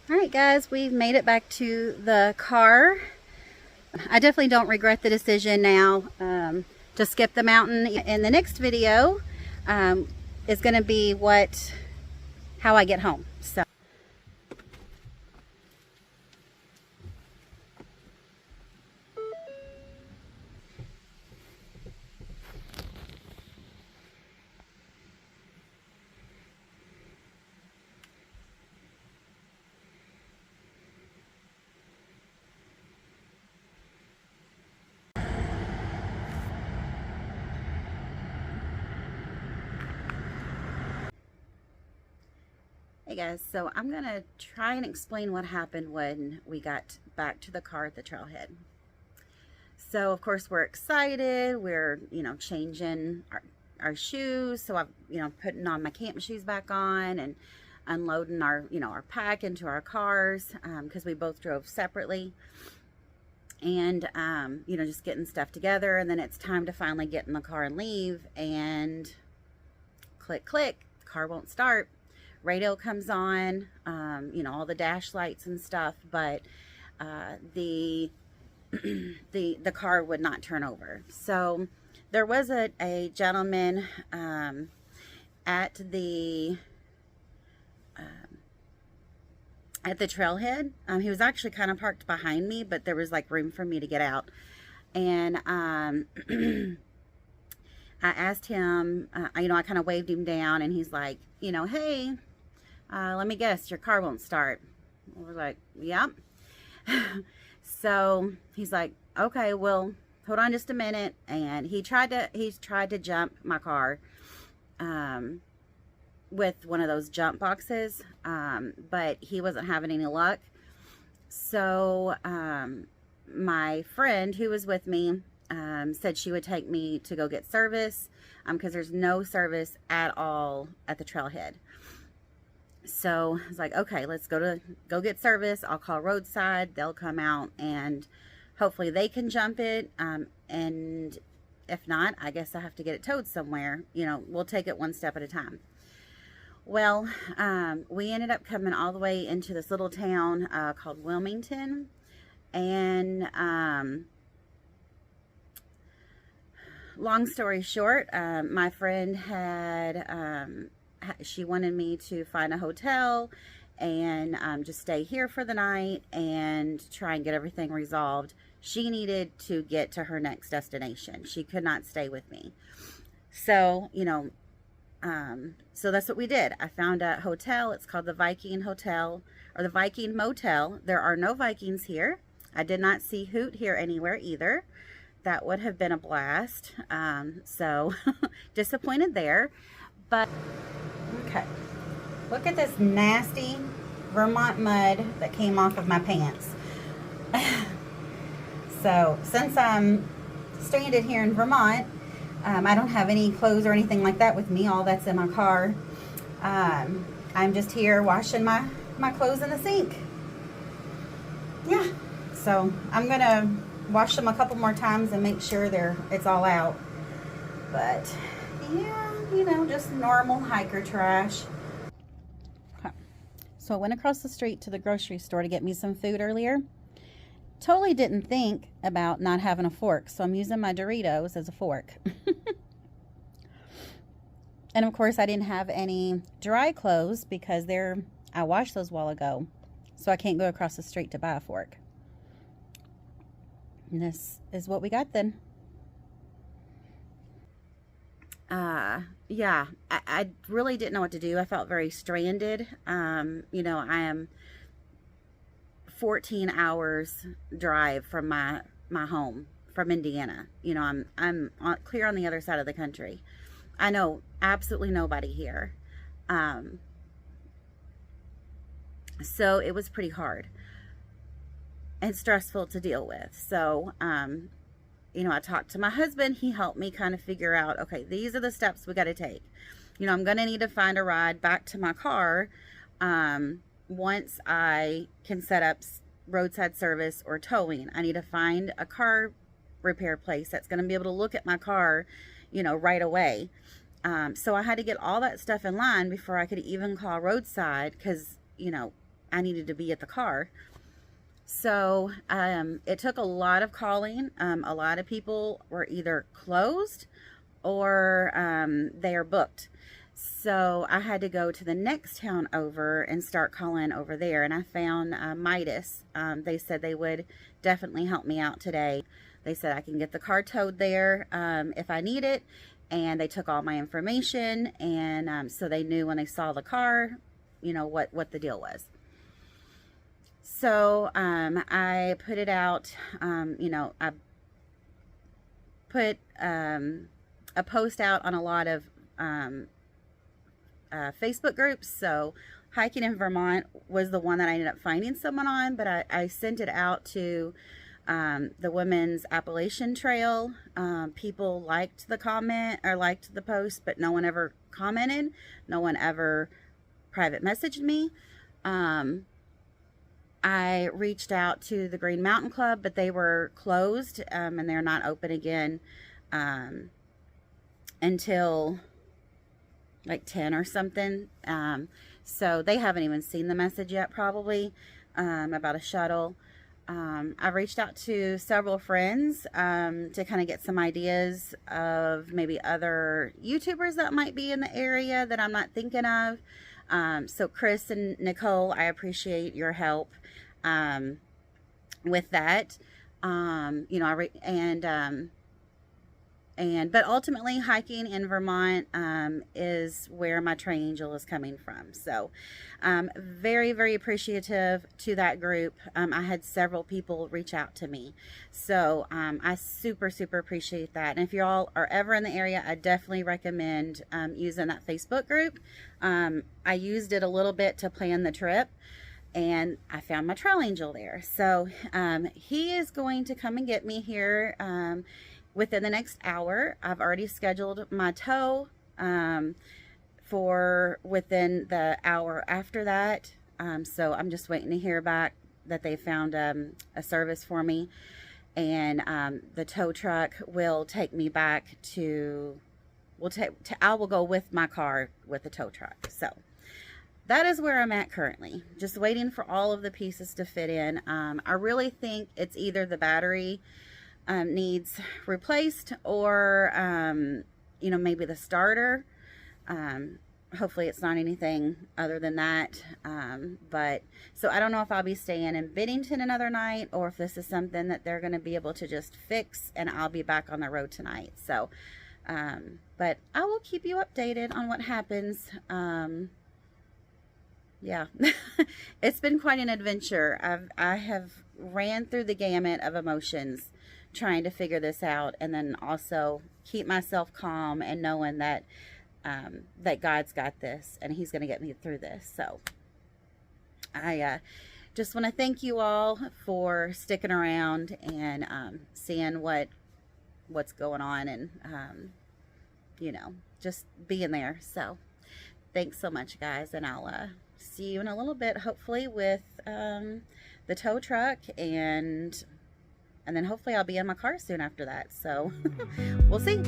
Alright guys, we've made it back to the car. I definitely don't regret the decision now to skip the mountain. In the next video is going to be how I get home. So hey guys, so I'm gonna try and explain what happened when we got back to the car at the trailhead. So of course we're excited. We're changing our shoes. So I'm putting on my camp shoes back on and unloading our our pack into our cars because we both drove separately. And just getting stuff together, and then it's time to finally get in the car and leave, and click click, the car won't start. Radio comes on, all the dash lights and stuff, but the car would not turn over. So there was a gentleman at the trailhead. He was actually kind of parked behind me, but there was like room for me to get out. And I asked him, I kind of waved him down, and he's like, hey, let me guess, your car won't start. We're like, yep. So he's like, okay, well, hold on just a minute. And he tried to jump my car with one of those jump boxes, but he wasn't having any luck. So my friend who was with me said she would take me to go get service because there's no service at all at the trailhead. So I was like, okay, let's go get service. I'll call roadside. They'll come out and hopefully they can jump it. And if not, I guess I have to get it towed somewhere. We'll take it one step at a time. Well, we ended up coming all the way into this little town called Wilmington. And long story short, my friend she wanted me to find a hotel and just stay here for the night and try and get everything resolved. She needed to get to her next destination. She could not stay with me. So, so that's what we did. I found a hotel. It's called the Viking Hotel or the Viking Motel. There are no Vikings here. I did not see Hoot here anywhere either. That would have been a blast. So disappointed there. But okay, look at this nasty Vermont mud that came off of my pants. So since I'm stranded here in Vermont, I don't have any clothes or anything like that with me. All that's in my car. I'm just here washing my clothes in the sink. Yeah, so I'm gonna wash them a couple more times and make sure it's all out. But yeah, just normal hiker trash. Okay. So I went across the street to the grocery store to get me some food earlier. Totally didn't think about not having a fork, so I'm using my Doritos as a fork. And of course I didn't have any dry clothes because I washed those a while ago, so I can't go across the street to buy a fork. And this is what we got then. Yeah, I really didn't know what to do. I felt very stranded. I am 14 hours drive from my home from Indiana. I'm clear on the other side of the country. I know absolutely nobody here. So it was pretty hard and stressful to deal with. So, I talked to my husband. He helped me kind of figure out, okay, these are the steps we got to take. I'm going to need to find a ride back to my car once I can set up roadside service or towing. I need to find a car repair place that's going to be able to look at my car, right away. So I had to get all that stuff in line before I could even call roadside because, I needed to be at the car. So it took a lot of calling. A lot of people were either closed or they are booked. So I had to go to the next town over and start calling over there. And I found Midas. They said they would definitely help me out today. They said I can get the car towed there if I need it. And they took all my information. And so they knew when they saw the car, you know, what the deal was. So I put it out, you know, I put a post out on a lot of Facebook groups. So Hiking in Vermont was the one that I ended up finding someone on, but I sent it out to the Women's Appalachian Trail. People liked the comment or liked the post, but no one ever commented. No one ever private messaged me. I reached out to the Green Mountain Club, but they were closed and they're not open again until like 10 or something. So they haven't even seen the message yet, probably, about a shuttle. I've reached out to several friends to kind of get some ideas of maybe other YouTubers that might be in the area that I'm not thinking of. So Chris and Nicole, I appreciate your help with that. You know, but ultimately hiking in Vermont is where my train angel is coming from. So very, very appreciative to that group. I had several people reach out to me. So I super, super appreciate that. And if you all are ever in the area, I definitely recommend using that Facebook group. I used it a little bit to plan the trip. And I found my trail angel there. So he is going to come and get me here within the next hour. I've already scheduled my tow for within the hour after that. So I'm just waiting to hear back that they found a service for me. And the tow truck will take me back to, I will go with my car with the tow truck. So that is where I'm at currently. Just waiting for all of the pieces to fit in. I really think it's either the battery needs replaced or, you know, maybe the starter. Hopefully it's not anything other than that. But so I don't know if I'll be staying in Bennington another night or if this is something that they're going to be able to just fix and I'll be back on the road tonight. So, but I will keep you updated on what happens. Yeah, it's been quite an adventure. I have ran through the gamut of emotions trying to figure this out, and then also keep myself calm and knowing that that God's got this and he's going to get me through this. So I just want to thank you all for sticking around and seeing what's going on and you know, just being there. So thanks so much, guys, and I'll see you in a little bit, hopefully with the tow truck, and then hopefully I'll be in my car soon after that. So we'll see.